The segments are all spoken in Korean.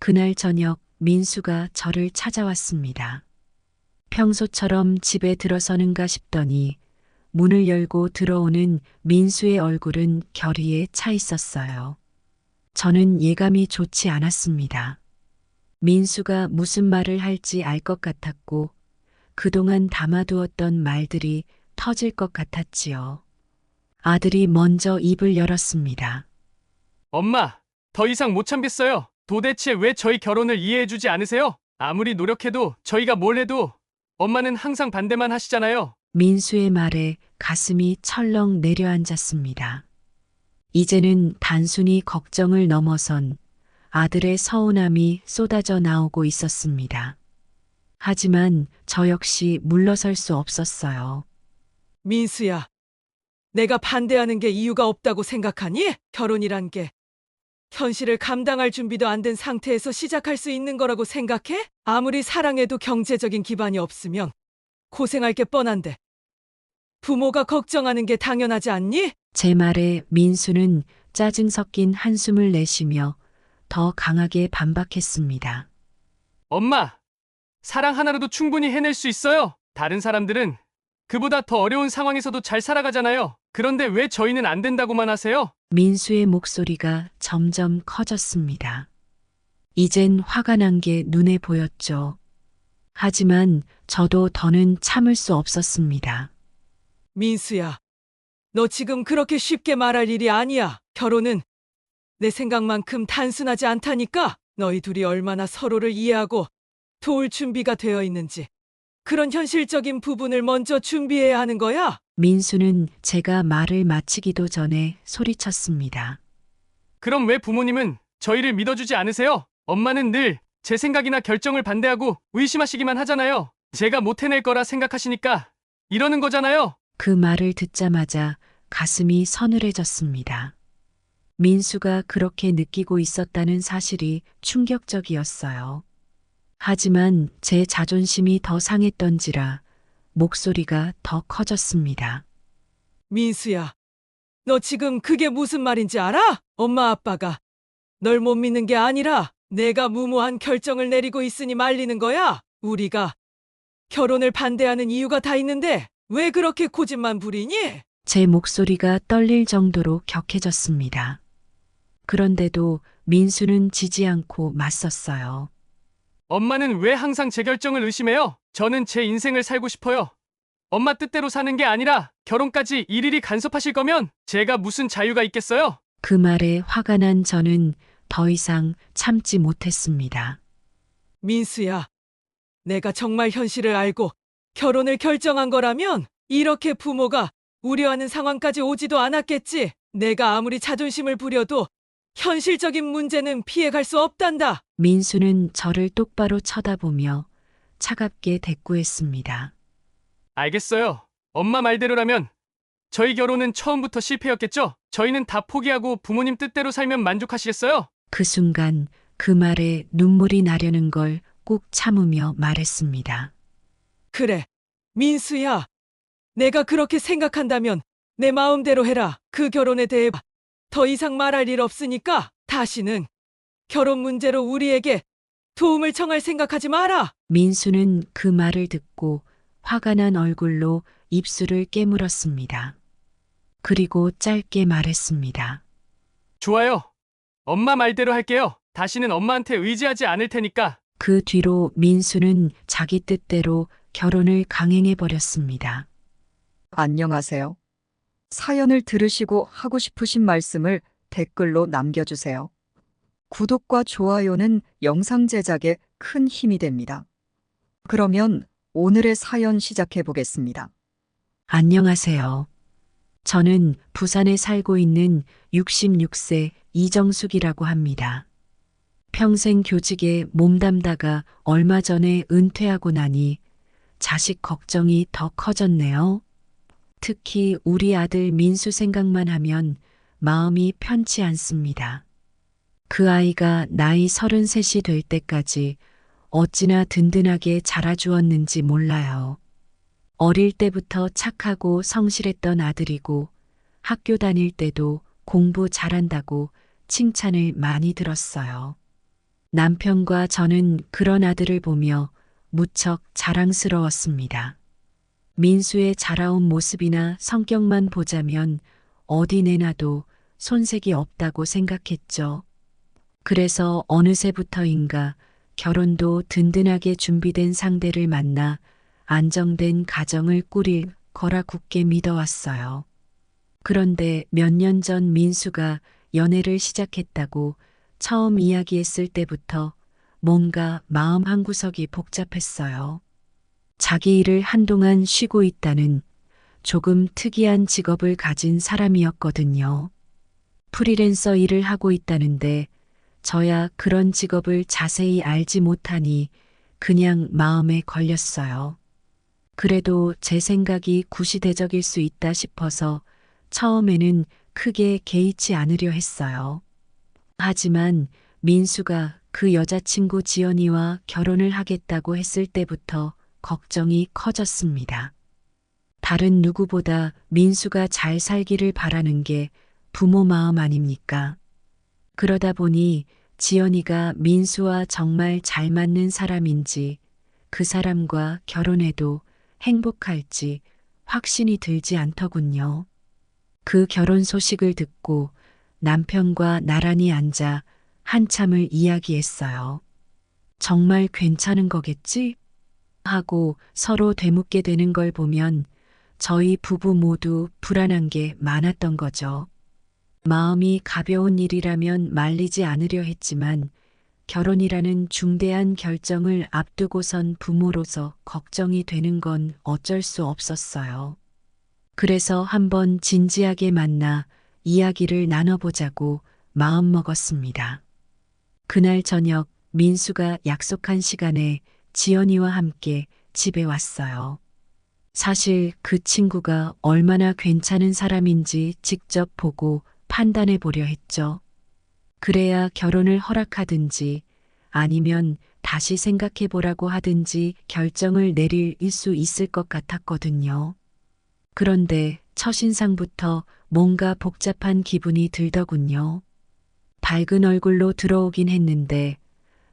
그날 저녁 민수가 저를 찾아왔습니다. 평소처럼 집에 들어서는가 싶더니 문을 열고 들어오는 민수의 얼굴은 결의에 차 있었어요. 저는 예감이 좋지 않았습니다. 민수가 무슨 말을 할지 알 것 같았고 그동안 담아두었던 말들이 터질 것 같았지요. 아들이 먼저 입을 열었습니다. 엄마, 더 이상 못 참겠어요. 도대체 왜 저희 결혼을 이해해주지 않으세요? 아무리 노력해도 저희가 뭘 해도 엄마는 항상 반대만 하시잖아요. 민수의 말에 가슴이 철렁 내려앉았습니다. 이제는 단순히 걱정을 넘어선 아들의 서운함이 쏟아져 나오고 있었습니다. 하지만 저 역시 물러설 수 없었어요. 민수야, 내가 반대하는 게 이유가 없다고 생각하니? 결혼이란 게 현실을 감당할 준비도 안 된 상태에서 시작할 수 있는 거라고 생각해? 아무리 사랑해도 경제적인 기반이 없으면 고생할 게 뻔한데 부모가 걱정하는 게 당연하지 않니? 제 말에 민수는 짜증 섞인 한숨을 내쉬며 더 강하게 반박했습니다. 엄마, 사랑 하나로도 충분히 해낼 수 있어요. 다른 사람들은 그보다 더 어려운 상황에서도 잘 살아가잖아요. 그런데 왜 저희는 안 된다고만 하세요? 민수의 목소리가 점점 커졌습니다. 이젠 화가 난 게 눈에 보였죠. 하지만 저도 더는 참을 수 없었습니다. 민수야, 너 지금 그렇게 쉽게 말할 일이 아니야. 결혼은 내 생각만큼 단순하지 않다니까. 너희 둘이 얼마나 서로를 이해하고 도울 준비가 되어 있는지 그런 현실적인 부분을 먼저 준비해야 하는 거야. 민수는 제가 말을 마치기도 전에 소리쳤습니다. 그럼 왜 부모님은 저희를 믿어주지 않으세요? 엄마는 늘 제 생각이나 결정을 반대하고 의심하시기만 하잖아요. 제가 못 해낼 거라 생각하시니까 이러는 거잖아요. 그 말을 듣자마자 가슴이 서늘해졌습니다. 민수가 그렇게 느끼고 있었다는 사실이 충격적이었어요. 하지만 제 자존심이 더 상했던지라 목소리가 더 커졌습니다. 민수야, 너 지금 그게 무슨 말인지 알아? 엄마 아빠가 널 못 믿는 게 아니라 내가 무모한 결정을 내리고 있으니 말리는 거야. 우리가 결혼을 반대하는 이유가 다 있는데 왜 그렇게 고집만 부리니? 제 목소리가 떨릴 정도로 격해졌습니다. 그런데도 민수는 지지 않고 맞섰어요. 엄마는 왜 항상 제 결정을 의심해요? 저는 제 인생을 살고 싶어요. 엄마 뜻대로 사는 게 아니라 결혼까지 일일이 간섭하실 거면 제가 무슨 자유가 있겠어요? 그 말에 화가 난 저는 더 이상 참지 못했습니다. 민수야, 내가 정말 현실을 알고 결혼을 결정한 거라면 이렇게 부모가 우려하는 상황까지 오지도 않았겠지. 내가 아무리 자존심을 부려도 현실적인 문제는 피해갈 수 없단다. 민수는 저를 똑바로 쳐다보며 차갑게 대꾸했습니다. 알겠어요. 엄마 말대로라면 저희 결혼은 처음부터 실패였겠죠? 저희는 다 포기하고 부모님 뜻대로 살면 만족하시겠어요? 그 순간 그 말에 눈물이 나려는 걸 꾹 참으며 말했습니다. 그래, 민수야. 내가 그렇게 생각한다면 내 마음대로 해라. 그 결혼에 대해 더 이상 말할 일 없으니까 다시는 결혼 문제로 우리에게 도움을 청할 생각하지 마라. 민수는 그 말을 듣고 화가 난 얼굴로 입술을 깨물었습니다. 그리고 짧게 말했습니다. 좋아요. 엄마 말대로 할게요. 다시는 엄마한테 의지하지 않을 테니까. 그 뒤로 민수는 자기 뜻대로 결혼을 강행해 버렸습니다. 안녕하세요. 사연을 들으시고 하고 싶으신 말씀을 댓글로 남겨주세요. 구독과 좋아요는 영상 제작에 큰 힘이 됩니다. 그러면 오늘의 사연 시작해 보겠습니다. 안녕하세요. 저는 부산에 살고 있는 66세 이정숙이라고 합니다. 평생 교직에 몸담다가 얼마 전에 은퇴하고 나니 자식 걱정이 더 커졌네요. 특히 우리 아들 민수 생각만 하면 마음이 편치 않습니다. 그 아이가 나이 33이 될 때까지 어찌나 든든하게 자라주었는지 몰라요. 어릴 때부터 착하고 성실했던 아들이고 학교 다닐 때도 공부 잘한다고 칭찬을 많이 들었어요. 남편과 저는 그런 아들을 보며 무척 자랑스러웠습니다. 민수의 자라온 모습이나 성격만 보자면 어디 내놔도 손색이 없다고 생각했죠. 그래서 어느새부터인가 결혼도 든든하게 준비된 상대를 만나 안정된 가정을 꾸릴 거라 굳게 믿어왔어요. 그런데 몇 년 전 민수가 연애를 시작했다고 처음 이야기했을 때부터 뭔가 마음 한구석이 복잡했어요. 자기 일을 한동안 쉬고 있다는 조금 특이한 직업을 가진 사람이었거든요. 프리랜서 일을 하고 있다는데 저야 그런 직업을 자세히 알지 못하니 그냥 마음에 걸렸어요. 그래도 제 생각이 구시대적일 수 있다 싶어서 처음에는 크게 개의치 않으려 했어요. 하지만 민수가 그 여자친구 지연이와 결혼을 하겠다고 했을 때부터 걱정이 커졌습니다. 다른 누구보다 민수가 잘 살기를 바라는 게 부모 마음 아닙니까? 그러다 보니 지연이가 민수와 정말 잘 맞는 사람인지 그 사람과 결혼해도 행복할지 확신이 들지 않더군요. 그 결혼 소식을 듣고 남편과 나란히 앉아 한참을 이야기했어요. 정말 괜찮은 거겠지? 하고 서로 되묻게 되는 걸 보면 저희 부부 모두 불안한 게 많았던 거죠. 마음이 가벼운 일이라면 말리지 않으려 했지만 결혼이라는 중대한 결정을 앞두고선 부모로서 걱정이 되는 건 어쩔 수 없었어요. 그래서 한번 진지하게 만나 이야기를 나눠보자고 마음먹었습니다. 그날 저녁 민수가 약속한 시간에 지연이와 함께 집에 왔어요. 사실 그 친구가 얼마나 괜찮은 사람인지 직접 보고 판단해 보려 했죠. 그래야 결혼을 허락하든지 아니면 다시 생각해 보라고 하든지 결정을 내릴 수 있을 것 같았거든요. 그런데 첫인상부터 뭔가 복잡한 기분이 들더군요. 밝은 얼굴로 들어오긴 했는데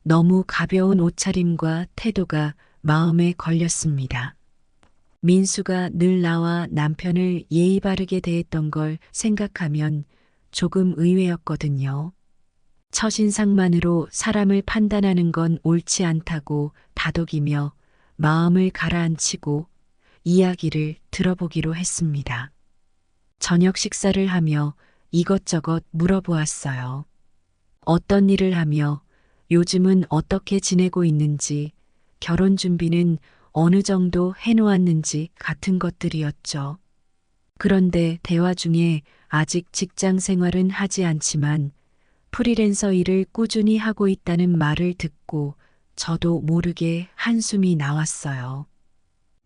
너무 가벼운 옷차림과 태도가 마음에 걸렸습니다. 민수가 늘 나와 남편을 예의 바르게 대했던 걸 생각하면 조금 의외였거든요. 첫인상만으로 사람을 판단하는 건 옳지 않다고 다독이며 마음을 가라앉히고 이야기를 들어보기로 했습니다. 저녁 식사를 하며 이것저것 물어보았어요. 어떤 일을 하며 요즘은 어떻게 지내고 있는지, 결혼 준비는 어느 정도 해놓았는지 같은 것들이었죠. 그런데 대화 중에 아직 직장 생활은 하지 않지만 프리랜서 일을 꾸준히 하고 있다는 말을 듣고 저도 모르게 한숨이 나왔어요.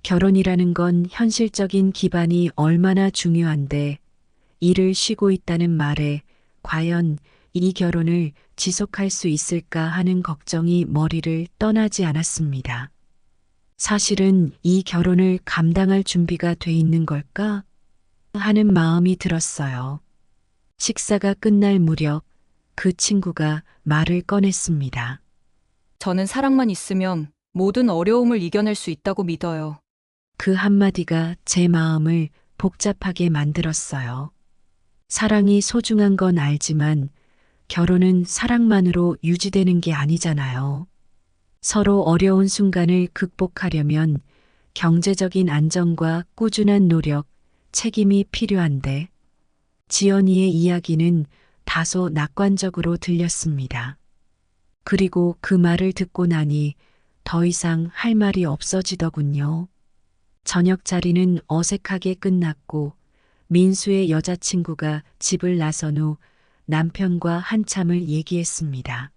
결혼이라는 건 현실적인 기반이 얼마나 중요한데 일을 쉬고 있다는 말에 과연 이 결혼을 지속할 수 있을까 하는 걱정이 머리를 떠나지 않았습니다. 사실은 이 결혼을 감당할 준비가 돼 있는 걸까? 하는 마음이 들었어요. 식사가 끝날 무렵 그 친구가 말을 꺼냈습니다. 저는 사랑만 있으면 모든 어려움을 이겨낼 수 있다고 믿어요. 그 한마디가 제 마음을 복잡하게 만들었어요. 사랑이 소중한 건 알지만 결혼은 사랑만으로 유지되는 게 아니잖아요. 서로 어려운 순간을 극복하려면 경제적인 안정과 꾸준한 노력, 책임이 필요한데 지연이의 이야기는 다소 낙관적으로 들렸습니다. 그리고 그 말을 듣고 나니 더 이상 할 말이 없어지더군요. 저녁 자리는 어색하게 끝났고 민수의 여자친구가 집을 나선 후 남편과 한참을 얘기했습니다.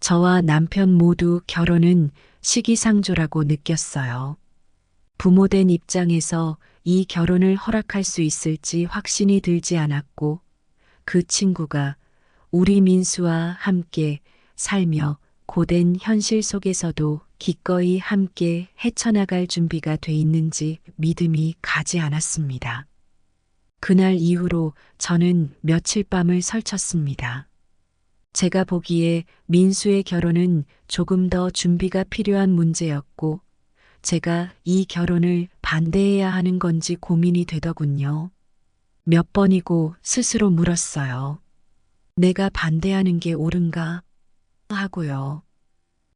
저와 남편 모두 결혼은 시기상조라고 느꼈어요. 부모된 입장에서 이 결혼을 허락할 수 있을지 확신이 들지 않았고 그 친구가 우리 민수와 함께 살며 고된 현실 속에서도 기꺼이 함께 헤쳐나갈 준비가 돼 있는지 믿음이 가지 않았습니다. 그날 이후로 저는 며칠 밤을 설쳤습니다. 제가 보기에 민수의 결혼은 조금 더 준비가 필요한 문제였고, 제가 이 결혼을 반대해야 하는 건지 고민이 되더군요. 몇 번이고 스스로 물었어요. 내가 반대하는 게 옳은가? 하고요.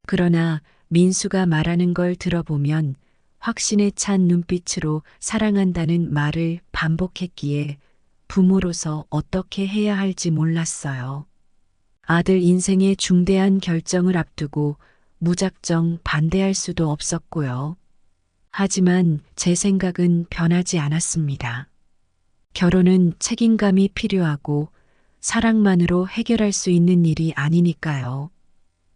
그러나 민수가 말하는 걸 들어보면 확신에 찬 눈빛으로 사랑한다는 말을 반복했기에 부모로서 어떻게 해야 할지 몰랐어요. 아들 인생의 중대한 결정을 앞두고 무작정 반대할 수도 없었고요. 하지만 제 생각은 변하지 않았습니다. 결혼은 책임감이 필요하고 사랑만으로 해결할 수 있는 일이 아니니까요.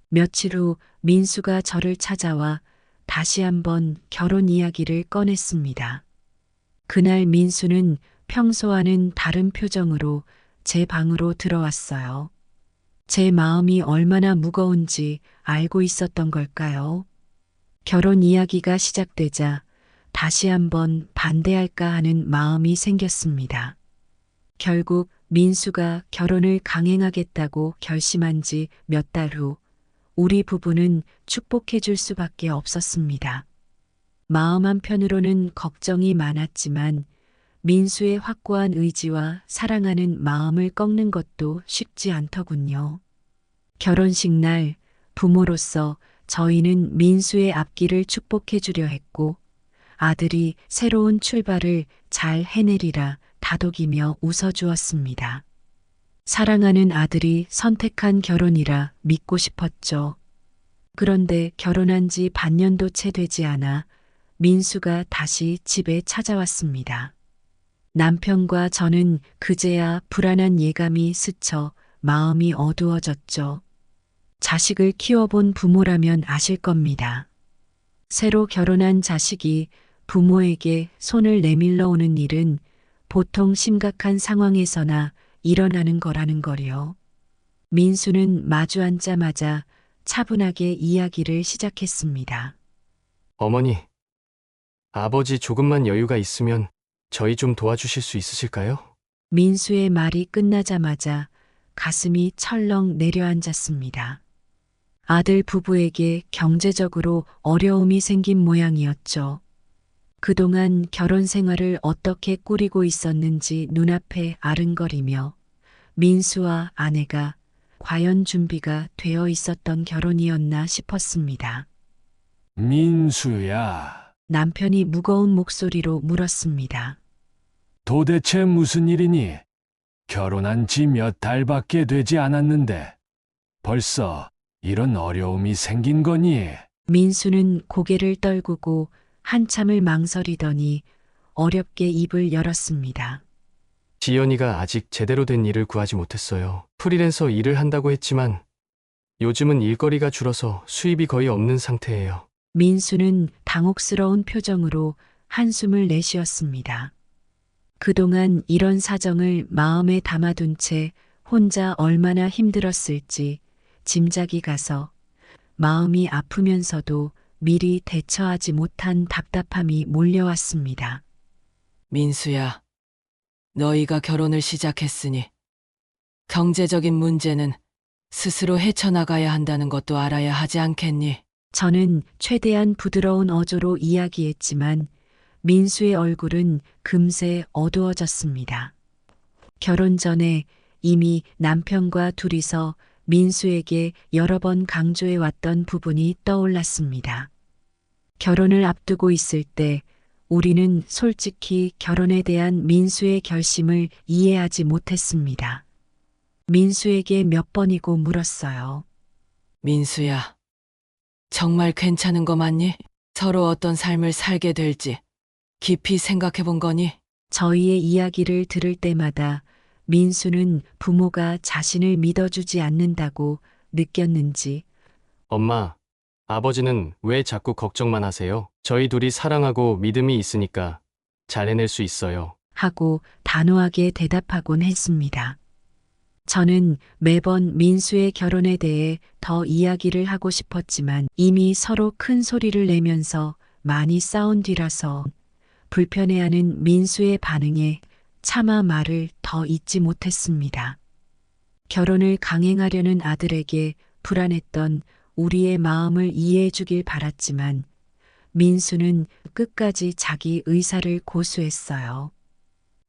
며칠 후 민수가 저를 찾아와 다시 한번 결혼 이야기를 꺼냈습니다. 그날 민수는 평소와는 다른 표정으로 제 방으로 들어왔어요. 제 마음이 얼마나 무거운지 알고 있었던 걸까요? 결혼 이야기가 시작되자 다시 한번 반대할까 하는 마음이 생겼습니다. 결국 민수가 결혼을 강행하겠다고 결심한 지 몇 달 후 우리 부부는 축복해 줄 수밖에 없었습니다. 마음 한편으로는 걱정이 많았지만 민수의 확고한 의지와 사랑하는 마음을 꺾는 것도 쉽지 않더군요. 결혼식 날 부모로서 저희는 민수의 앞길을 축복해 주려 했고 아들이 새로운 출발을 잘 해내리라 다독이며 웃어주었습니다. 사랑하는 아들이 선택한 결혼이라 믿고 싶었죠. 그런데 결혼한 지 반년도 채 되지 않아 민수가 다시 집에 찾아왔습니다. 남편과 저는 그제야 불안한 예감이 스쳐 마음이 어두워졌죠. 자식을 키워본 부모라면 아실 겁니다. 새로 결혼한 자식이 부모에게 손을 내밀러 오는 일은 보통 심각한 상황에서나 일어나는 거라는 거요. 민수는 마주 앉자마자 차분하게 이야기를 시작했습니다. 어머니, 아버지 조금만 여유가 있으면 저희 좀 도와주실 수 있으실까요? 민수의 말이 끝나자마자 가슴이 철렁 내려앉았습니다. 아들 부부에게 경제적으로 어려움이 생긴 모양이었죠. 그동안 결혼 생활을 어떻게 꾸리고 있었는지 눈앞에 아른거리며 민수와 아내가 과연 준비가 되어 있었던 결혼이었나 싶었습니다. 민수야, 남편이 무거운 목소리로 물었습니다. 도대체 무슨 일이니? 결혼한 지 몇 달밖에 되지 않았는데 벌써 이런 어려움이 생긴 거니? 민수는 고개를 떨구고 한참을 망설이더니 어렵게 입을 열었습니다. 지연이가 아직 제대로 된 일을 구하지 못했어요. 프리랜서 일을 한다고 했지만 요즘은 일거리가 줄어서 수입이 거의 없는 상태예요. 민수는 당혹스러운 표정으로 한숨을 내쉬었습니다. 그동안 이런 사정을 마음에 담아둔 채 혼자 얼마나 힘들었을지 짐작이 가서 마음이 아프면서도 미리 대처하지 못한 답답함이 몰려왔습니다. 민수야, 너희가 결혼을 시작했으니 경제적인 문제는 스스로 헤쳐나가야 한다는 것도 알아야 하지 않겠니? 저는 최대한 부드러운 어조로 이야기했지만 민수의 얼굴은 금세 어두워졌습니다. 결혼 전에 이미 남편과 둘이서 민수에게 여러 번 강조해왔던 부분이 떠올랐습니다. 결혼을 앞두고 있을 때 우리는 솔직히 결혼에 대한 민수의 결심을 이해하지 못했습니다. 민수에게 몇 번이고 물었어요. 민수야, 정말 괜찮은 거 맞니? 서로 어떤 삶을 살게 될지 깊이 생각해 본 거니? 저희의 이야기를 들을 때마다 민수는 부모가 자신을 믿어주지 않는다고 느꼈는지 엄마, 아버지는 왜 자꾸 걱정만 하세요? 저희 둘이 사랑하고 믿음이 있으니까 잘 해낼 수 있어요. 하고 단호하게 대답하곤 했습니다. 저는 매번 민수의 결혼에 대해 더 이야기를 하고 싶었지만 이미 서로 큰 소리를 내면서 많이 싸운 뒤라서 불편해하는 민수의 반응에 차마 말을 더 잇지 못했습니다. 결혼을 강행하려는 아들에게 불안했던 우리의 마음을 이해해 주길 바랐지만 민수는 끝까지 자기 의사를 고수했어요.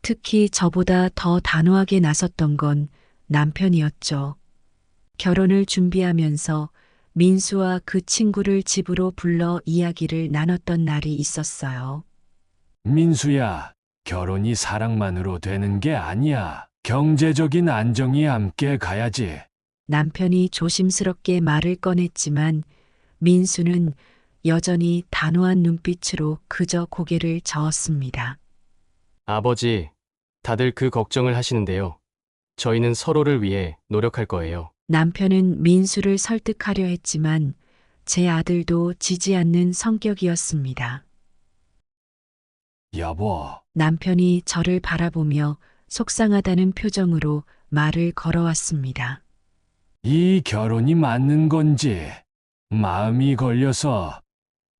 특히 저보다 더 단호하게 나섰던 건 남편이었죠. 결혼을 준비하면서 민수와 그 친구를 집으로 불러 이야기를 나눴던 날이 있었어요. 민수야, 결혼이 사랑만으로 되는 게 아니야. 경제적인 안정이 함께 가야지. 남편이 조심스럽게 말을 꺼냈지만 민수는 여전히 단호한 눈빛으로 그저 고개를 저었습니다. 아버지, 다들 그 걱정을 하시는데요. 저희는 서로를 위해 노력할 거예요. 남편은 민수를 설득하려 했지만 제 아들도 지지 않는 성격이었습니다. 여보, 남편이 저를 바라보며 속상하다는 표정으로 말을 걸어왔습니다. 이 결혼이 맞는 건지 마음이 걸려서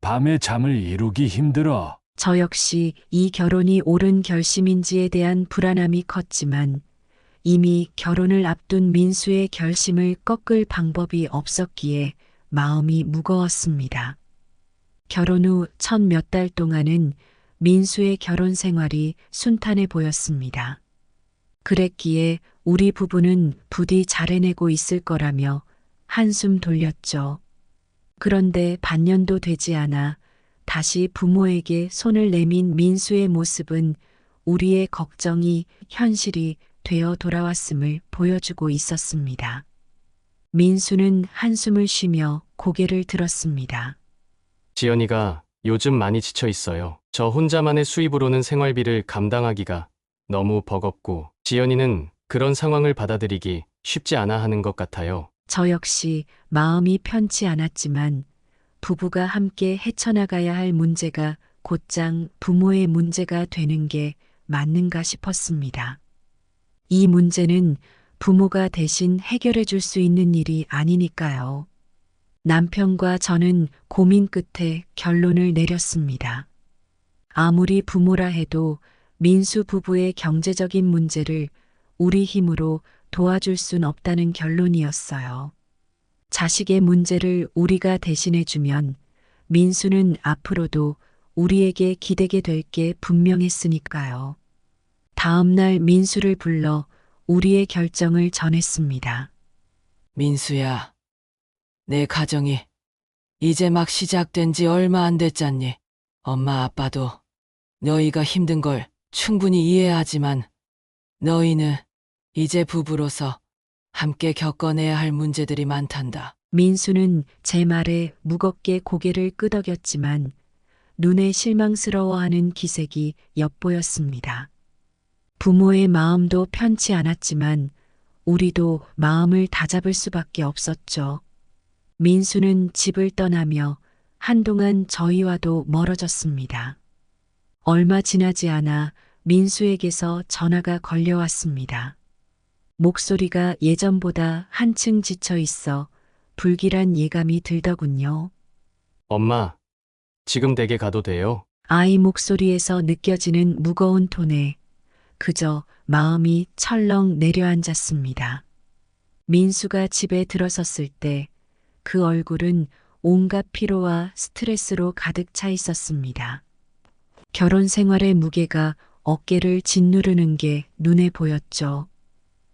밤에 잠을 이루기 힘들어. 저 역시 이 결혼이 옳은 결심인지에 대한 불안함이 컸지만 이미 결혼을 앞둔 민수의 결심을 꺾을 방법이 없었기에 마음이 무거웠습니다. 결혼 후 첫 몇 달 동안은 민수의 결혼 생활이 순탄해 보였습니다. 그랬기에 우리 부부는 부디 잘 해내고 있을 거라며 한숨 돌렸죠. 그런데 반년도 되지 않아 다시 부모에게 손을 내민 민수의 모습은 우리의 걱정이 현실이 되어 돌아왔음을 보여주고 있었습니다. 민수는 한숨을 쉬며 고개를 들었습니다. 지연이가 요즘 많이 지쳐 있어요. 저 혼자만의 수입으로는 생활비를 감당하기가 너무 버겁고 지연이는 그런 상황을 받아들이기 쉽지 않아 하는 것 같아요. 저 역시 마음이 편치 않았지만 부부가 함께 헤쳐나가야 할 문제가 곧장 부모의 문제가 되는 게 맞는가 싶었습니다. 이 문제는 부모가 대신 해결해 줄 수 있는 일이 아니니까요. 남편과 저는 고민 끝에 결론을 내렸습니다. 아무리 부모라 해도 민수 부부의 경제적인 문제를 우리 힘으로 도와줄 순 없다는 결론이었어요. 자식의 문제를 우리가 대신해주면 민수는 앞으로도 우리에게 기대게 될 게 분명했으니까요. 다음 날 민수를 불러 우리의 결정을 전했습니다. 민수야, 내 가정이 이제 막 시작된 지 얼마 안 됐잖니. 엄마 아빠도 너희가 힘든 걸 충분히 이해하지만 너희는 이제 부부로서 함께 겪어내야 할 문제들이 많단다. 민수는 제 말에 무겁게 고개를 끄덕였지만 눈에 실망스러워하는 기색이 엿보였습니다. 부모의 마음도 편치 않았지만 우리도 마음을 다잡을 수밖에 없었죠. 민수는 집을 떠나며 한동안 저희와도 멀어졌습니다. 얼마 지나지 않아 민수에게서 전화가 걸려왔습니다. 목소리가 예전보다 한층 지쳐 있어 불길한 예감이 들더군요. 엄마, 지금 댁에 가도 돼요? 아이 목소리에서 느껴지는 무거운 톤에 그저 마음이 철렁 내려앉았습니다. 민수가 집에 들어섰을 때 그 얼굴은 온갖 피로와 스트레스로 가득 차 있었습니다. 결혼 생활의 무게가 어깨를 짓누르는 게 눈에 보였죠.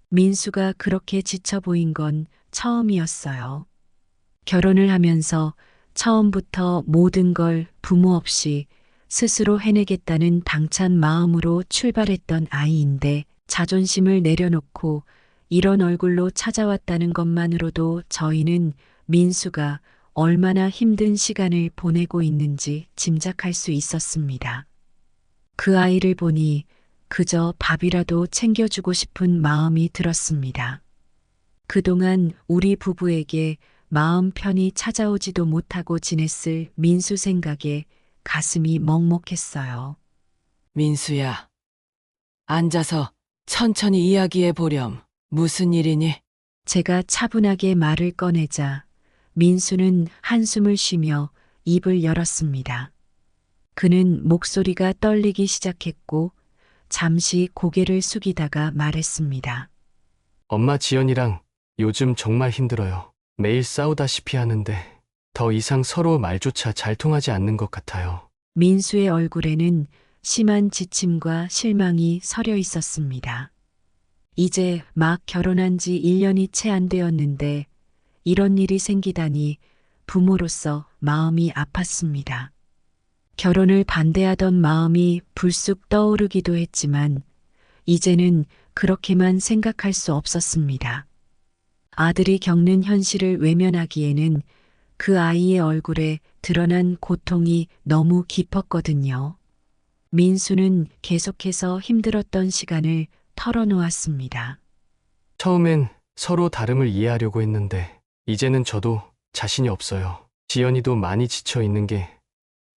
민수가 그렇게 지쳐 보인 건 처음이었어요. 결혼을 하면서 처음부터 모든 걸 부모 없이 스스로 해내겠다는 당찬 마음으로 출발했던 아이인데 자존심을 내려놓고 이런 얼굴로 찾아왔다는 것만으로도 저희는 민수가 얼마나 힘든 시간을 보내고 있는지 짐작할 수 있었습니다. 그 아이를 보니 그저 밥이라도 챙겨주고 싶은 마음이 들었습니다. 그동안 우리 부부에게 마음 편히 찾아오지도 못하고 지냈을 민수 생각에 가슴이 먹먹했어요. 민수야, 앉아서 천천히 이야기해 보렴. 무슨 일이니? 제가 차분하게 말을 꺼내자 민수는 한숨을 쉬며 입을 열었습니다. 그는 목소리가 떨리기 시작했고 잠시 고개를 숙이다가 말했습니다. 엄마 지연이랑 요즘 정말 힘들어요. 매일 싸우다시피 하는데 더 이상 서로 말조차 잘 통하지 않는 것 같아요. 민수의 얼굴에는 심한 지침과 실망이 서려 있었습니다. 이제 막 결혼한 지 1년이 채 안 되었는데 이런 일이 생기다니 부모로서 마음이 아팠습니다. 결혼을 반대하던 마음이 불쑥 떠오르기도 했지만 이제는 그렇게만 생각할 수 없었습니다. 아들이 겪는 현실을 외면하기에는 그 아이의 얼굴에 드러난 고통이 너무 깊었거든요. 민수는 계속해서 힘들었던 시간을 털어놓았습니다. 처음엔 서로 다름을 이해하려고 했는데 이제는 저도 자신이 없어요. 지연이도 많이 지쳐 있는 게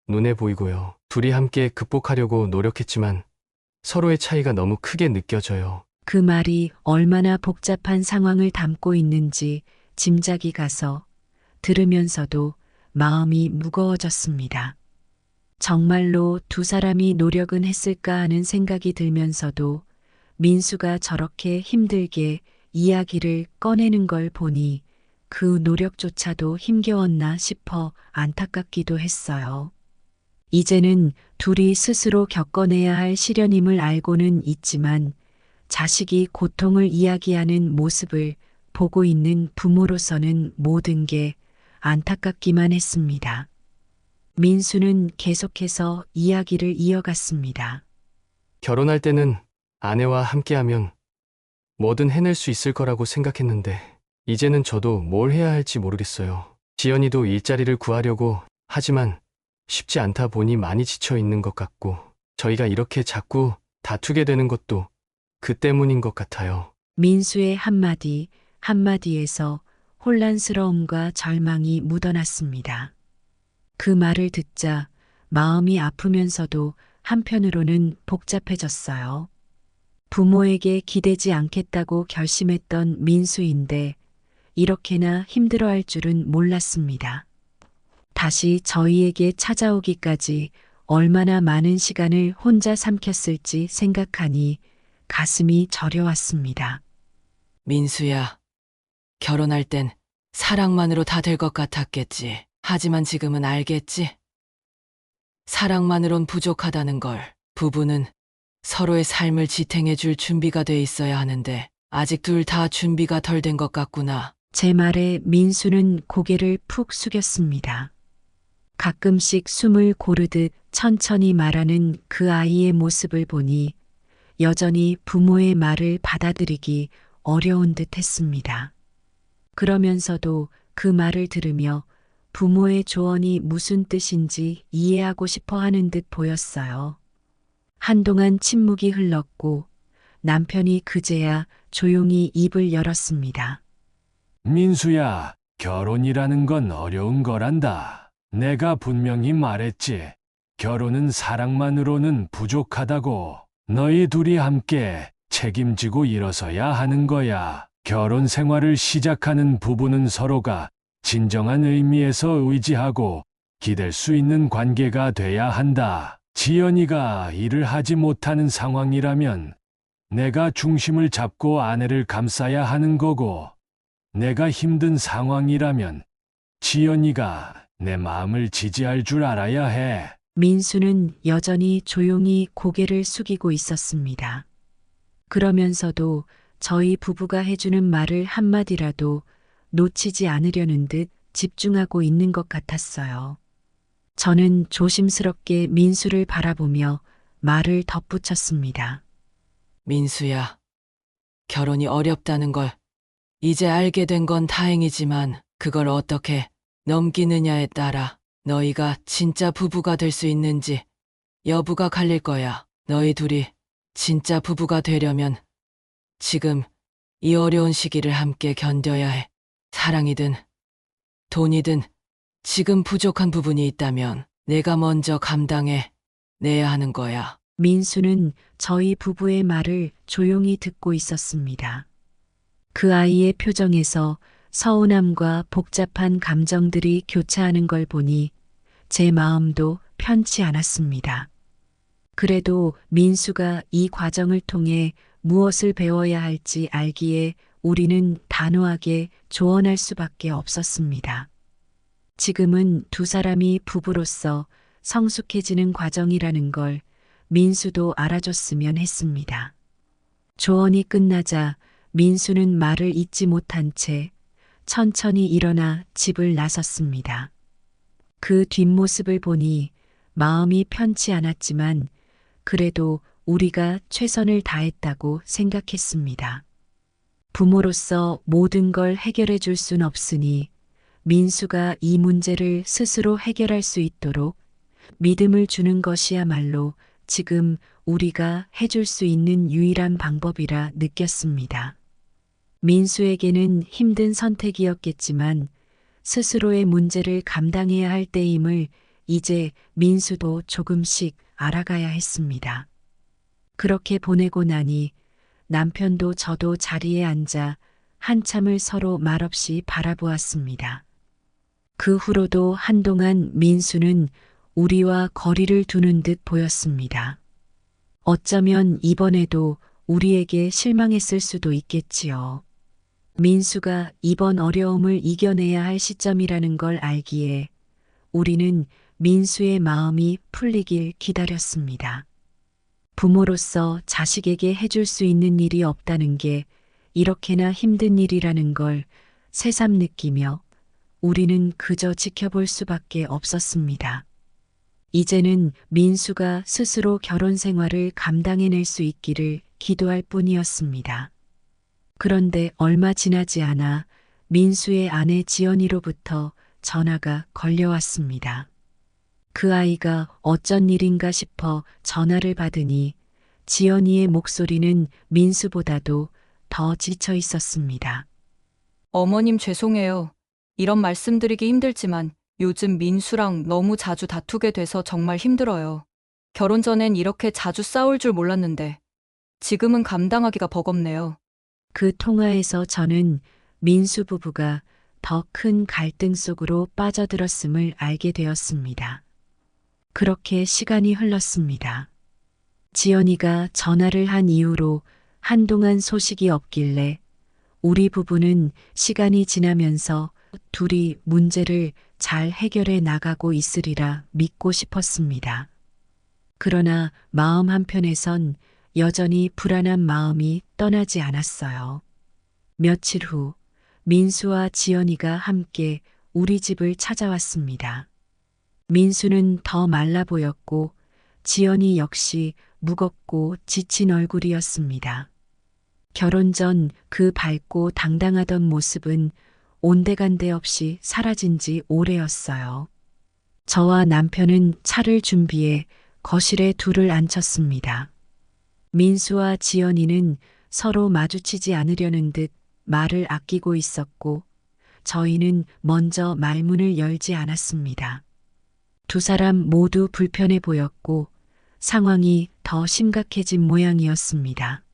눈에 보이고요. 둘이 함께 극복하려고 노력했지만 서로의 차이가 너무 크게 느껴져요. 그 말이 얼마나 복잡한 상황을 담고 있는지 짐작이 가서 들으면서도 마음이 무거워졌습니다. 정말로 두 사람이 노력은 했을까 하는 생각이 들면서도 민수가 저렇게 힘들게 이야기를 꺼내는 걸 보니 그 노력조차도 힘겨웠나 싶어 안타깝기도 했어요. 이제는 둘이 스스로 겪어내야 할 시련임을 알고는 있지만 자식이 고통을 이야기하는 모습을 보고 있는 부모로서는 모든 게 안타깝기만 했습니다. 민수는 계속해서 이야기를 이어갔습니다. 결혼할 때는 아내와 함께하면 뭐든 해낼 수 있을 거라고 생각했는데 이제는 저도 뭘 해야 할지 모르겠어요. 지연이도 일자리를 구하려고 하지만 쉽지 않다 보니 많이 지쳐 있는 것 같고 저희가 이렇게 자꾸 다투게 되는 것도 그 때문인 것 같아요. 민수의 한마디 한마디에서 혼란스러움과 절망이 묻어났습니다. 그 말을 듣자 마음이 아프면서도 한편으로는 복잡해졌어요. 부모에게 기대지 않겠다고 결심했던 민수인데 이렇게나 힘들어할 줄은 몰랐습니다. 다시 저희에게 찾아오기까지 얼마나 많은 시간을 혼자 삼켰을지 생각하니 가슴이 저려왔습니다. 민수야, 결혼할 땐 사랑만으로 다 될 것 같았겠지. 하지만 지금은 알겠지? 사랑만으론 부족하다는 걸. 부부는 서로의 삶을 지탱해 줄 준비가 돼 있어야 하는데 아직 둘 다 준비가 덜 된 것 같구나. 제 말에 민수는 고개를 푹 숙였습니다. 가끔씩 숨을 고르듯 천천히 말하는 그 아이의 모습을 보니 여전히 부모의 말을 받아들이기 어려운 듯 했습니다. 그러면서도 그 말을 들으며 부모의 조언이 무슨 뜻인지 이해하고 싶어 하는 듯 보였어요. 한동안 침묵이 흘렀고 남편이 그제야 조용히 입을 열었습니다. 민수야, 결혼이라는 건 어려운 거란다. 내가 분명히 말했지. 결혼은 사랑만으로는 부족하다고. 너희 둘이 함께 책임지고 일어서야 하는 거야. 결혼 생활을 시작하는 부부는 서로가 진정한 의미에서 의지하고 기댈 수 있는 관계가 돼야 한다. 지연이가 일을 하지 못하는 상황이라면 내가 중심을 잡고 아내를 감싸야 하는 거고, 내가 힘든 상황이라면 지연이가 내 마음을 지지할 줄 알아야 해. 민수는 여전히 조용히 고개를 숙이고 있었습니다. 그러면서도 저희 부부가 해주는 말을 한마디라도 놓치지 않으려는 듯 집중하고 있는 것 같았어요. 저는 조심스럽게 민수를 바라보며 말을 덧붙였습니다. 민수야, 결혼이 어렵다는 걸 이제 알게 된 건 다행이지만 그걸 어떻게 넘기느냐에 따라 너희가 진짜 부부가 될 수 있는지 여부가 갈릴 거야. 너희 둘이 진짜 부부가 되려면 지금 이 어려운 시기를 함께 견뎌야 해. 사랑이든 돈이든 지금 부족한 부분이 있다면 내가 먼저 감당해 내야 하는 거야. 민수는 저희 부부의 말을 조용히 듣고 있었습니다. 그 아이의 표정에서 서운함과 복잡한 감정들이 교차하는 걸 보니 제 마음도 편치 않았습니다. 그래도 민수가 이 과정을 통해 무엇을 배워야 할지 알기에 우리는 단호하게 조언할 수밖에 없었습니다. 지금은 두 사람이 부부로서 성숙해지는 과정이라는 걸 민수도 알아줬으면 했습니다. 조언이 끝나자 민수는 말을 잇지 못한 채 천천히 일어나 집을 나섰습니다. 그 뒷모습을 보니 마음이 편치 않았지만 그래도 우리가 최선을 다했다고 생각했습니다. 부모로서 모든 걸 해결해 줄 순 없으니 민수가 이 문제를 스스로 해결할 수 있도록 믿음을 주는 것이야말로 지금 우리가 해줄 수 있는 유일한 방법이라 느꼈습니다. 민수에게는 힘든 선택이었겠지만 스스로의 문제를 감당해야 할 때임을 이제 민수도 조금씩 알아가야 했습니다. 그렇게 보내고 나니 남편도 저도 자리에 앉아 한참을 서로 말없이 바라보았습니다. 그 후로도 한동안 민수는 우리와 거리를 두는 듯 보였습니다. 어쩌면 이번에도 우리에게 실망했을 수도 있겠지요. 민수가 이번 어려움을 이겨내야 할 시점이라는 걸 알기에 우리는 민수의 마음이 풀리길 기다렸습니다. 부모로서 자식에게 해줄 수 있는 일이 없다는 게 이렇게나 힘든 일이라는 걸 새삼 느끼며 우리는 그저 지켜볼 수밖에 없었습니다. 이제는 민수가 스스로 결혼 생활을 감당해낼 수 있기를 기도할 뿐이었습니다. 그런데 얼마 지나지 않아 민수의 아내 지연이로부터 전화가 걸려왔습니다. 그 아이가 어쩐 일인가 싶어 전화를 받으니 지연이의 목소리는 민수보다도 더 지쳐 있었습니다. 어머님 죄송해요. 이런 말씀드리기 힘들지만 요즘 민수랑 너무 자주 다투게 돼서 정말 힘들어요. 결혼 전엔 이렇게 자주 싸울 줄 몰랐는데 지금은 감당하기가 버겁네요. 그 통화에서 저는 민수 부부가 더 큰 갈등 속으로 빠져들었음을 알게 되었습니다. 그렇게 시간이 흘렀습니다. 지연이가 전화를 한 이후로 한동안 소식이 없길래 우리 부부는 시간이 지나면서 둘이 문제를 잘 해결해 나가고 있으리라 믿고 싶었습니다. 그러나 마음 한편에선 여전히 불안한 마음이 떠나지 않았어요. 며칠 후 민수와 지연이가 함께 우리 집을 찾아왔습니다. 민수는 더 말라 보였고 지연이 역시 무겁고 지친 얼굴이었습니다. 결혼 전 그 밝고 당당하던 모습은 온데간데 없이 사라진 지 오래였어요. 저와 남편은 차를 준비해 거실에 둘을 앉혔습니다. 민수와 지연이는 서로 마주치지 않으려는 듯 말을 아끼고 있었고 저희는 먼저 말문을 열지 않았습니다. 두 사람 모두 불편해 보였고 상황이 더 심각해진 모양이었습니다.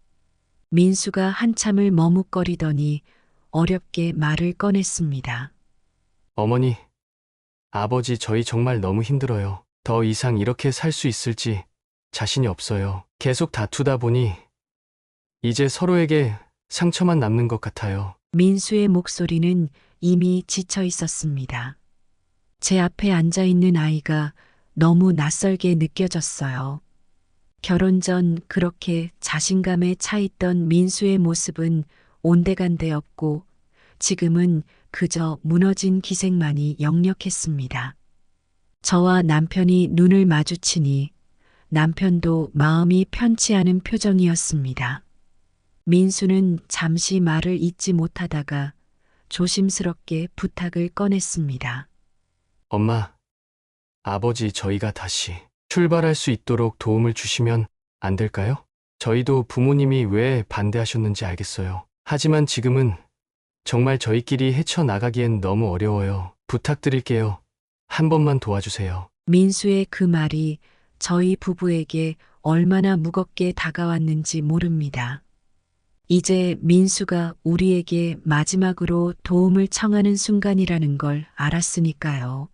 민수가 한참을 머뭇거리더니 어렵게 말을 꺼냈습니다. 어머니, 아버지 저희 정말 너무 힘들어요. 더 이상 이렇게 살 수 있을지 자신이 없어요. 계속 다투다 보니 이제 서로에게 상처만 남는 것 같아요. 민수의 목소리는 이미 지쳐 있었습니다. 제 앞에 앉아 있는 아이가 너무 낯설게 느껴졌어요. 결혼 전 그렇게 자신감에 차 있던 민수의 모습은 온데간데 없고 지금은 그저 무너진 기색만이 역력했습니다. 저와 남편이 눈을 마주치니 남편도 마음이 편치 않은 표정이었습니다. 민수는 잠시 말을 잇지 못하다가 조심스럽게 부탁을 꺼냈습니다. 엄마, 아버지 저희가 다시 출발할 수 있도록 도움을 주시면 안 될까요? 저희도 부모님이 왜 반대하셨는지 알겠어요. 하지만 지금은 정말 저희끼리 헤쳐나가기엔 너무 어려워요. 부탁드릴게요. 한 번만 도와주세요. 민수의 그 말이 저희 부부에게 얼마나 무겁게 다가왔는지 모릅니다. 이제 민수가 우리에게 마지막으로 도움을 청하는 순간이라는 걸 알았으니까요.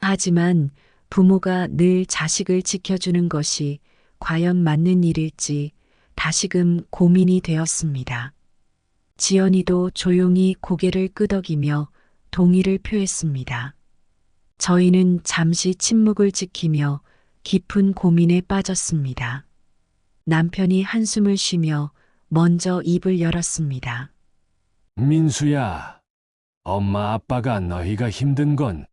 하지만 부모가 늘 자식을 지켜주는 것이 과연 맞는 일일지 다시금 고민이 되었습니다. 지연이도 조용히 고개를 끄덕이며 동의를 표했습니다. 저희는 잠시 침묵을 지키며 깊은 고민에 빠졌습니다. 남편이 한숨을 쉬며 먼저 입을 열었습니다. 민수야, 엄마 아빠가 너희가 힘든 건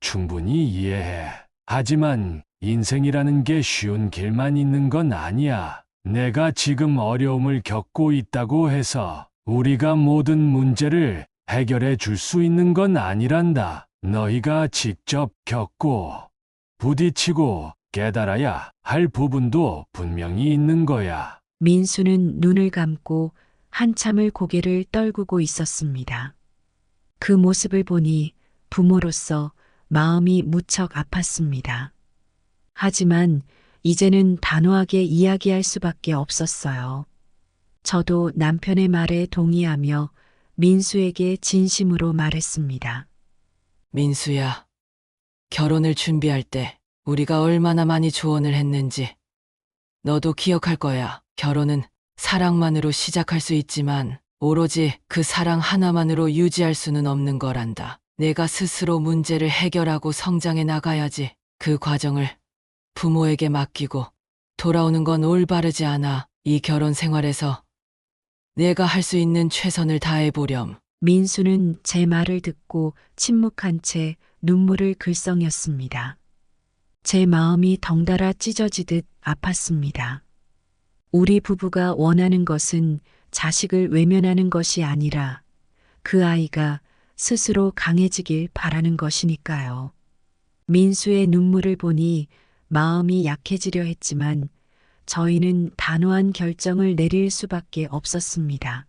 충분히 이해해. 하지만 인생이라는 게 쉬운 길만 있는 건 아니야. 내가 지금 어려움을 겪고 있다고 해서 우리가 모든 문제를 해결해 줄 수 있는 건 아니란다. 너희가 직접 겪고 부딪히고 깨달아야 할 부분도 분명히 있는 거야. 민수는 눈을 감고 한참을 고개를 떨구고 있었습니다. 그 모습을 보니 부모로서 마음이 무척 아팠습니다. 하지만 이제는 단호하게 이야기할 수밖에 없었어요. 저도 남편의 말에 동의하며 민수에게 진심으로 말했습니다. 민수야, 결혼을 준비할 때 우리가 얼마나 많이 조언을 했는지 너도 기억할 거야. 결혼은 사랑만으로 시작할 수 있지만 오로지 그 사랑 하나만으로 유지할 수는 없는 거란다. 내가 스스로 문제를 해결하고 성장해 나가야지. 그 과정을 부모에게 맡기고 돌아오는 건 올바르지 않아. 이 결혼 생활에서 내가 할 수 있는 최선을 다해보렴. 민수는 제 말을 듣고 침묵한 채 눈물을 글썽였습니다. 제 마음이 덩달아 찢어지듯 아팠습니다. 우리 부부가 원하는 것은 자식을 외면하는 것이 아니라 그 아이가 스스로 강해지길 바라는 것이니까요. 민수의 눈물을 보니 마음이 약해지려 했지만 저희는 단호한 결정을 내릴 수밖에 없었습니다.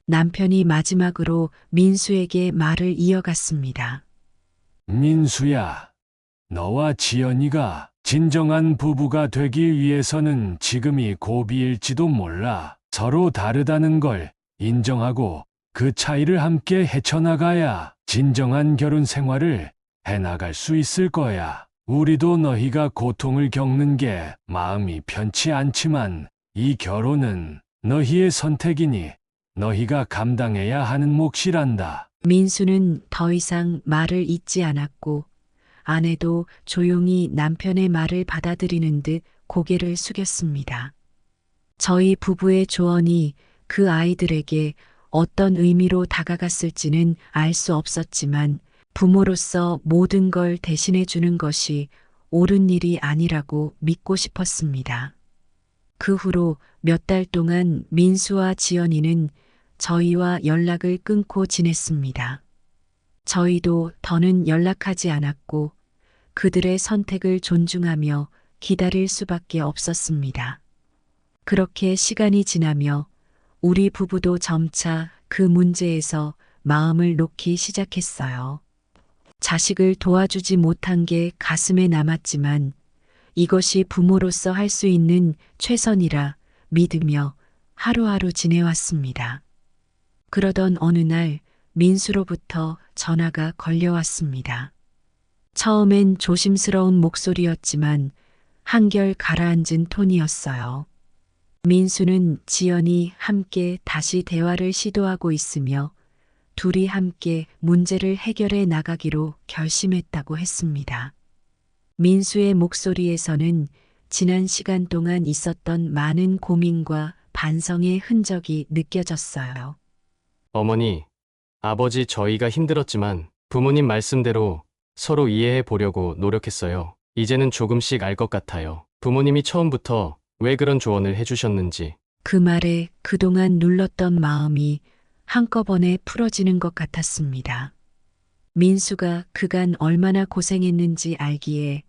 남편이 마지막으로 민수에게 말을 이어갔습니다. 민수야, 너와 지연이가 진정한 부부가 되기 위해서는 지금이 고비일지도 몰라. 서로 다르다는 걸 인정하고 그 차이를 함께 헤쳐나가야 진정한 결혼 생활을 해나갈 수 있을 거야. 우리도 너희가 고통을 겪는 게 마음이 편치 않지만 이 결혼은 너희의 선택이니 너희가 감당해야 하는 몫이란다. 민수는 더 이상 말을 잇지 않았고 아내도 조용히 남편의 말을 받아들이는 듯 고개를 숙였습니다. 저희 부부의 조언이 그 아이들에게 어떤 의미로 다가갔을지는 알 수 없었지만 부모로서 모든 걸 대신해 주는 것이 옳은 일이 아니라고 믿고 싶었습니다. 그 후로 몇 달 동안 민수와 지연이는 저희와 연락을 끊고 지냈습니다. 저희도 더는 연락하지 않았고 그들의 선택을 존중하며 기다릴 수밖에 없었습니다. 그렇게 시간이 지나며 우리 부부도 점차 그 문제에서 마음을 놓기 시작했어요. 자식을 도와주지 못한 게 가슴에 남았지만 이것이 부모로서 할 수 있는 최선이라 믿으며 하루하루 지내왔습니다. 그러던 어느 날 민수로부터 전화가 걸려왔습니다. 처음엔 조심스러운 목소리였지만 한결 가라앉은 톤이었어요. 민수는 지연이 함께 다시 대화를 시도하고 있으며 둘이 함께 문제를 해결해 나가기로 결심했다고 했습니다. 민수의 목소리에서는 지난 시간 동안 있었던 많은 고민과 반성의 흔적이 느껴졌어요. 어머니, 아버지 저희가 힘들었지만 부모님 말씀대로 서로 이해해 보려고 노력했어요. 이제는 조금씩 알 것 같아요. 부모님이 처음부터 왜 그런 조언을 해주셨는지. 그 말에 그동안 눌렀던 마음이 한꺼번에 풀어지는 것 같았습니다. 민수가 그간 얼마나 고생했는지 알기에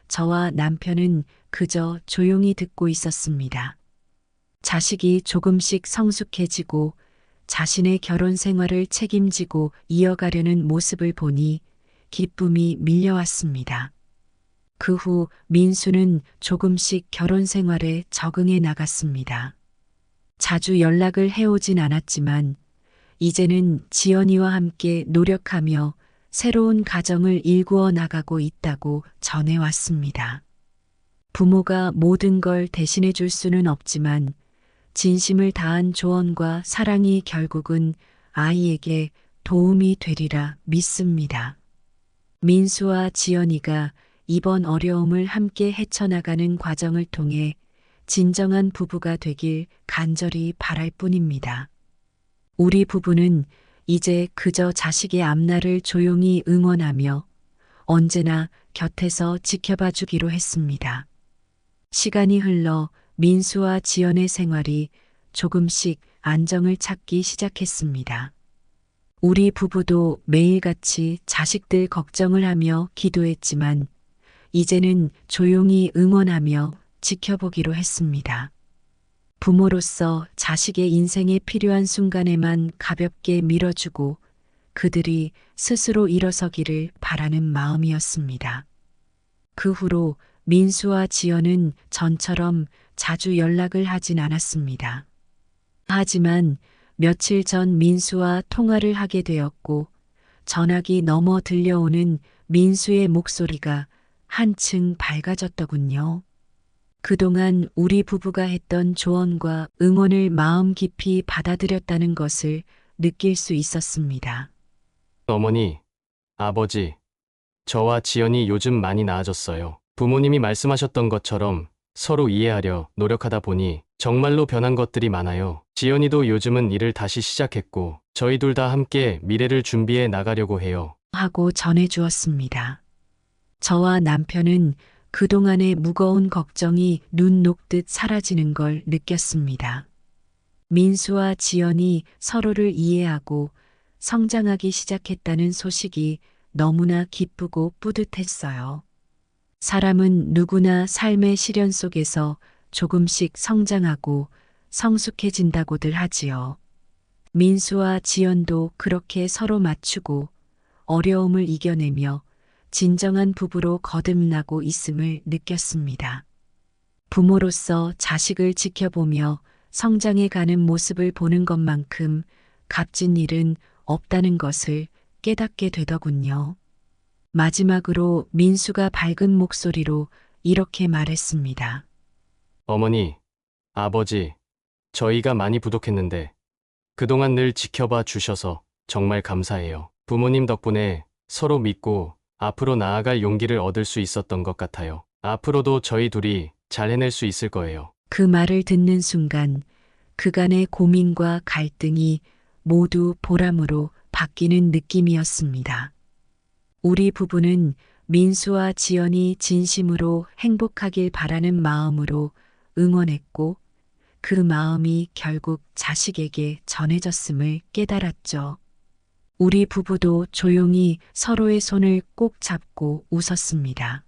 저와 남편은 그저 조용히 듣고 있었습니다. 자식이 조금씩 성숙해지고 자신의 결혼 생활을 책임지고 이어가려는 모습을 보니 기쁨이 밀려왔습니다. 그 후 민수는 조금씩 결혼 생활에 적응해 나갔습니다. 자주 연락을 해오진 않았지만 이제는 지연이와 함께 노력하며 새로운 가정을 일구어 나가고 있다고 전해왔습니다. 부모가 모든 걸 대신해 줄 수는 없지만 진심을 다한 조언과 사랑이 결국은 아이에게 도움이 되리라 믿습니다. 민수와 지연이가 이번 어려움을 함께 헤쳐나가는 과정을 통해 진정한 부부가 되길 간절히 바랄 뿐입니다. 우리 부부는 이제 그저 자식의 앞날을 조용히 응원하며 언제나 곁에서 지켜봐 주기로 했습니다. 시간이 흘러 민수와 지연의 생활이 조금씩 안정을 찾기 시작했습니다. 우리 부부도 매일같이 자식들 걱정을 하며 기도했지만 이제는 조용히 응원하며 지켜보기로 했습니다. 부모로서 자식의 인생에 필요한 순간에만 가볍게 밀어주고 그들이 스스로 일어서기를 바라는 마음이었습니다. 그 후로 민수와 지연은 전처럼 자주 연락을 하진 않았습니다. 하지만 며칠 전 민수와 통화를 하게 되었고 전화기 너머 들려오는 민수의 목소리가 한층 밝아졌더군요. 그동안 우리 부부가 했던 조언과 응원을 마음 깊이 받아들였다는 것을 느낄 수 있었습니다. 어머니, 아버지, 저와 지연이 요즘 많이 나아졌어요. 부모님이 말씀하셨던 것처럼 서로 이해하려 노력하다 보니 정말로 변한 것들이 많아요. 지연이도 요즘은 일을 다시 시작했고 저희 둘 다 함께 미래를 준비해 나가려고 해요. 하고 전해주었습니다. 저와 남편은 그동안의 무거운 걱정이 눈 녹듯 사라지는 걸 느꼈습니다. 민수와 지연이 서로를 이해하고 성장하기 시작했다는 소식이 너무나 기쁘고 뿌듯했어요. 사람은 누구나 삶의 시련 속에서 조금씩 성장하고 성숙해진다고들 하지요. 민수와 지연도 그렇게 서로 맞추고 어려움을 이겨내며 진정한 부부로 거듭나고 있음을 느꼈습니다. 부모로서 자식을 지켜보며 성장해가는 모습을 보는 것만큼 값진 일은 없다는 것을 깨닫게 되더군요. 마지막으로 민수가 밝은 목소리로 이렇게 말했습니다. 어머니, 아버지, 저희가 많이 부족했는데 그동안 늘 지켜봐 주셔서 정말 감사해요. 부모님 덕분에 서로 믿고 앞으로 나아갈 용기를 얻을 수 있었던 것 같아요. 앞으로도 저희 둘이 잘 해낼 수 있을 거예요. 그 말을 듣는 순간 그간의 고민과 갈등이 모두 보람으로 바뀌는 느낌이었습니다. 우리 부부는 민수와 지연이 진심으로 행복하길 바라는 마음으로 응원했고 그 마음이 결국 자식에게 전해졌음을 깨달았죠. 우리 부부도 조용히 서로의 손을 꼭 잡고 웃었습니다.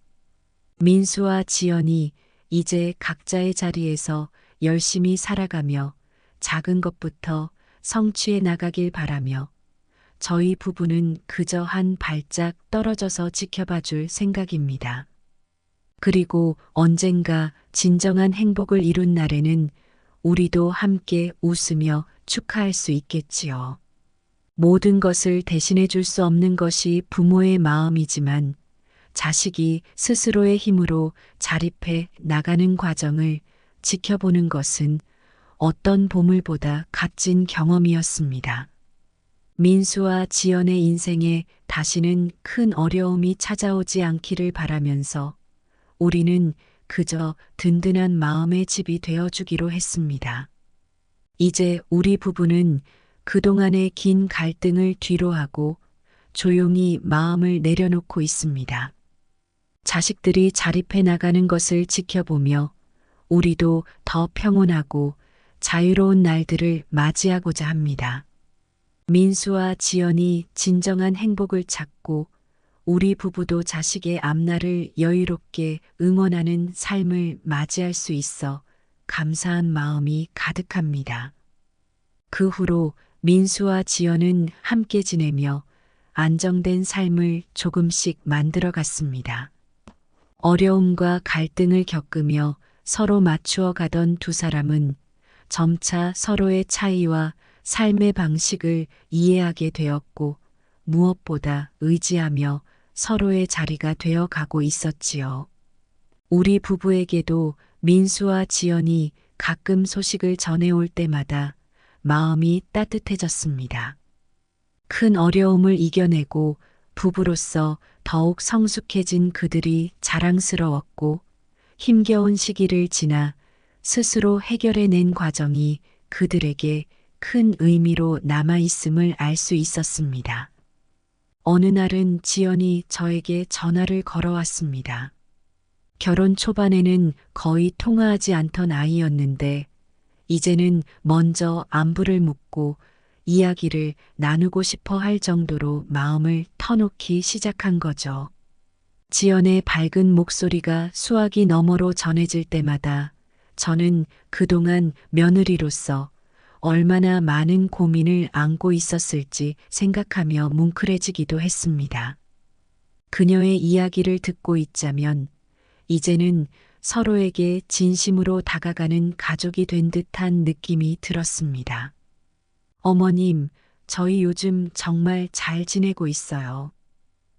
민수와 지연이 이제 각자의 자리에서 열심히 살아가며 작은 것부터 성취해 나가길 바라며 저희 부부는 그저 한 발짝 떨어져서 지켜봐 줄 생각입니다. 그리고 언젠가 진정한 행복을 이룬 날에는 우리도 함께 웃으며 축하할 수 있겠지요. 모든 것을 대신해 줄 수 없는 것이 부모의 마음이지만 자식이 스스로의 힘으로 자립해 나가는 과정을 지켜보는 것은 어떤 보물보다 값진 경험이었습니다. 민수와 지연의 인생에 다시는 큰 어려움이 찾아오지 않기를 바라면서 우리는 그저 든든한 마음의 집이 되어주기로 했습니다. 이제 우리 부부는 그동안의 긴 갈등을 뒤로하고 조용히 마음을 내려놓고 있습니다. 자식들이 자립해 나가는 것을 지켜보며 우리도 더 평온하고 자유로운 날들을 맞이하고자 합니다. 민수와 지연이 진정한 행복을 찾고 우리 부부도 자식의 앞날을 여유롭게 응원하는 삶을 맞이할 수 있어 감사한 마음이 가득합니다. 그 후로 민수와 지연은 함께 지내며 안정된 삶을 조금씩 만들어갔습니다. 어려움과 갈등을 겪으며 서로 맞추어 가던 두 사람은 점차 서로의 차이와 삶의 방식을 이해하게 되었고 무엇보다 의지하며 서로의 자리가 되어 가고 있었지요. 우리 부부에게도 민수와 지연이 가끔 소식을 전해올 때마다 마음이 따뜻해졌습니다. 큰 어려움을 이겨내고 부부로서 더욱 성숙해진 그들이 자랑스러웠고 힘겨운 시기를 지나 스스로 해결해낸 과정이 그들에게 큰 의미로 남아있음을 알 수 있었습니다. 어느 날은 지연이 저에게 전화를 걸어왔습니다. 결혼 초반에는 거의 통화하지 않던 아이였는데 이제는 먼저 안부를 묻고 이야기를 나누고 싶어 할 정도로 마음을 터놓기 시작한 거죠. 지연의 밝은 목소리가 수화기 너머로 전해질 때마다 저는 그동안 며느리로서 얼마나 많은 고민을 안고 있었을지 생각하며 뭉클해지기도 했습니다. 그녀의 이야기를 듣고 있자면 이제는 서로에게 진심으로 다가가는 가족이 된 듯한 느낌이 들었습니다. 어머님, 저희 요즘 정말 잘 지내고 있어요.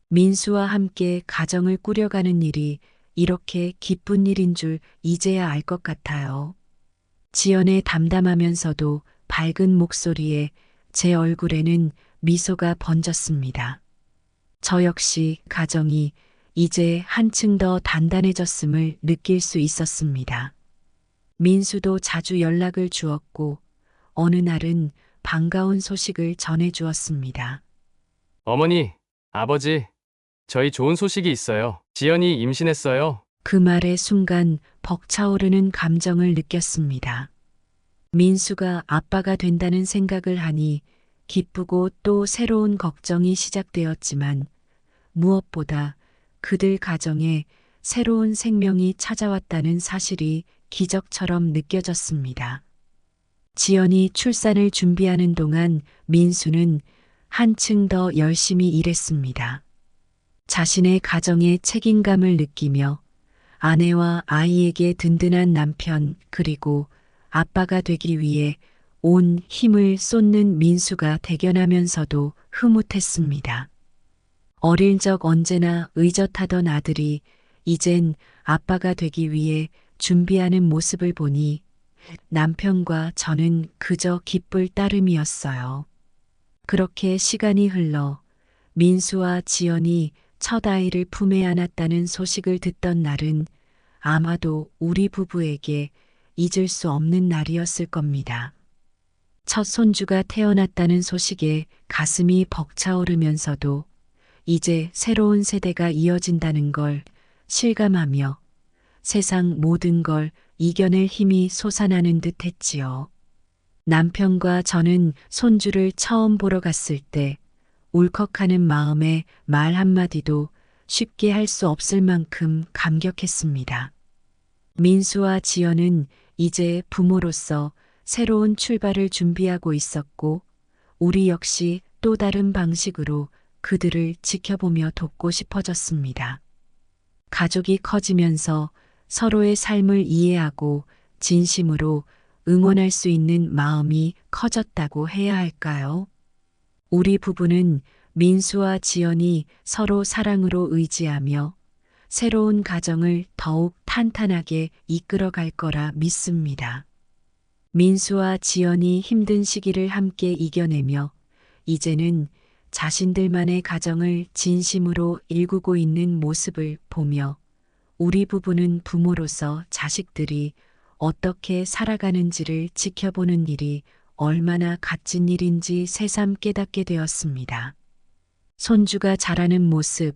민수와 함께 가정을 꾸려가는 일이 이렇게 기쁜 일인 줄 이제야 알 것 같아요. 지연의 담담하면서도 밝은 목소리에 제 얼굴에는 미소가 번졌습니다. 저 역시 가정이 이제 한층 더 단단해졌음을 느낄 수 있었습니다. 민수도 자주 연락을 주었고 어느 날은 반가운 소식을 전해주었습니다. 어머니, 아버지, 저희 좋은 소식이 있어요. 지연이 임신했어요. 그 말의 순간 벅차오르는 감정을 느꼈습니다. 민수가 아빠가 된다는 생각을 하니 기쁘고 또 새로운 걱정이 시작되었지만 무엇보다 그들 가정에 새로운 생명이 찾아왔다는 사실이 기적처럼 느껴졌습니다. 지연이 출산을 준비하는 동안 민수는 한층 더 열심히 일했습니다. 자신의 가정에 책임감을 느끼며 아내와 아이에게 든든한 남편 그리고 아빠가 되기 위해 온 힘을 쏟는 민수가 대견하면서도 흐뭇했습니다. 어릴 적 언제나 의젓하던 아들이 이젠 아빠가 되기 위해 준비하는 모습을 보니 남편과 저는 그저 기쁠 따름이었어요. 그렇게 시간이 흘러 민수와 지연이 첫 아이를 품에 안았다는 소식을 듣던 날은 아마도 우리 부부에게 잊을 수 없는 날이었을 겁니다. 첫 손주가 태어났다는 소식에 가슴이 벅차오르면서도 이제 새로운 세대가 이어진다는 걸 실감하며 세상 모든 걸 이겨낼 힘이 솟아나는 듯 했지요. 남편과 저는 손주를 처음 보러 갔을 때 울컥하는 마음에 말 한마디도 쉽게 할 수 없을 만큼 감격했습니다. 민수와 지연은 이제 부모로서 새로운 출발을 준비하고 있었고 우리 역시 또 다른 방식으로 그들을 지켜보며 돕고 싶어졌습니다. 가족이 커지면서 서로의 삶을 이해하고 진심으로 응원할 수 있는 마음이 커졌다고 해야 할까요? 우리 부부는 민수와 지연이 서로 사랑으로 의지하며 새로운 가정을 더욱 탄탄하게 이끌어갈 거라 믿습니다. 민수와 지연이 힘든 시기를 함께 이겨내며 이제는 자신들만의 가정을 진심으로 일구고 있는 모습을 보며 우리 부부는 부모로서 자식들이 어떻게 살아가는지를 지켜보는 일이 얼마나 값진 일인지 새삼 깨닫게 되었습니다. 손주가 자라는 모습,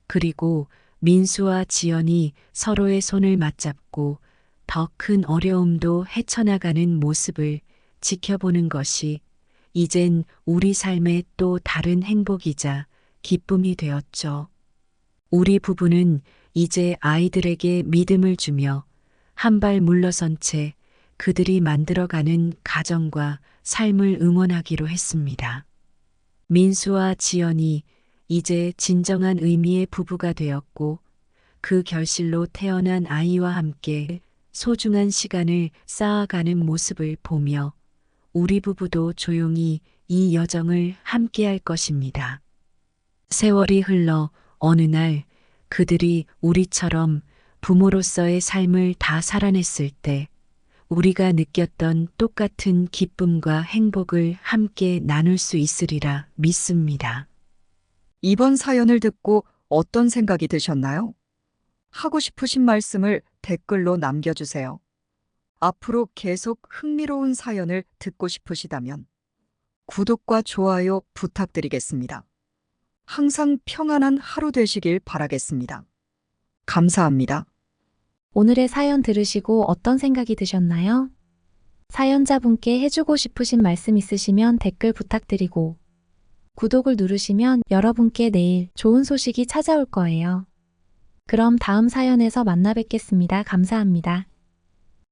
그리고 민수와 지연이 서로의 손을 맞잡고 더 큰 어려움도 헤쳐나가는 모습을 지켜보는 것이 이젠 우리 삶의 또 다른 행복이자 기쁨이 되었죠. 우리 부부는 이제 아이들에게 믿음을 주며 한 발 물러선 채 그들이 만들어가는 가정과 삶을 응원하기로 했습니다. 민수와 지연이 이제 진정한 의미의 부부가 되었고 그 결실로 태어난 아이와 함께 소중한 시간을 쌓아가는 모습을 보며 우리 부부도 조용히 이 여정을 함께할 것입니다. 세월이 흘러 어느 날 그들이 우리처럼 부모로서의 삶을 다 살아냈을 때 우리가 느꼈던 똑같은 기쁨과 행복을 함께 나눌 수 있으리라 믿습니다. 이번 사연을 듣고 어떤 생각이 드셨나요? 하고 싶으신 말씀을 댓글로 남겨주세요. 앞으로 계속 흥미로운 사연을 듣고 싶으시다면 구독과 좋아요 부탁드리겠습니다. 항상 평안한 하루 되시길 바라겠습니다. 감사합니다. 오늘의 사연 들으시고 어떤 생각이 드셨나요? 사연자분께 해주고 싶으신 말씀 있으시면 댓글 부탁드리고 구독을 누르시면 여러분께 내일 좋은 소식이 찾아올 거예요. 그럼 다음 사연에서 만나 뵙겠습니다. 감사합니다.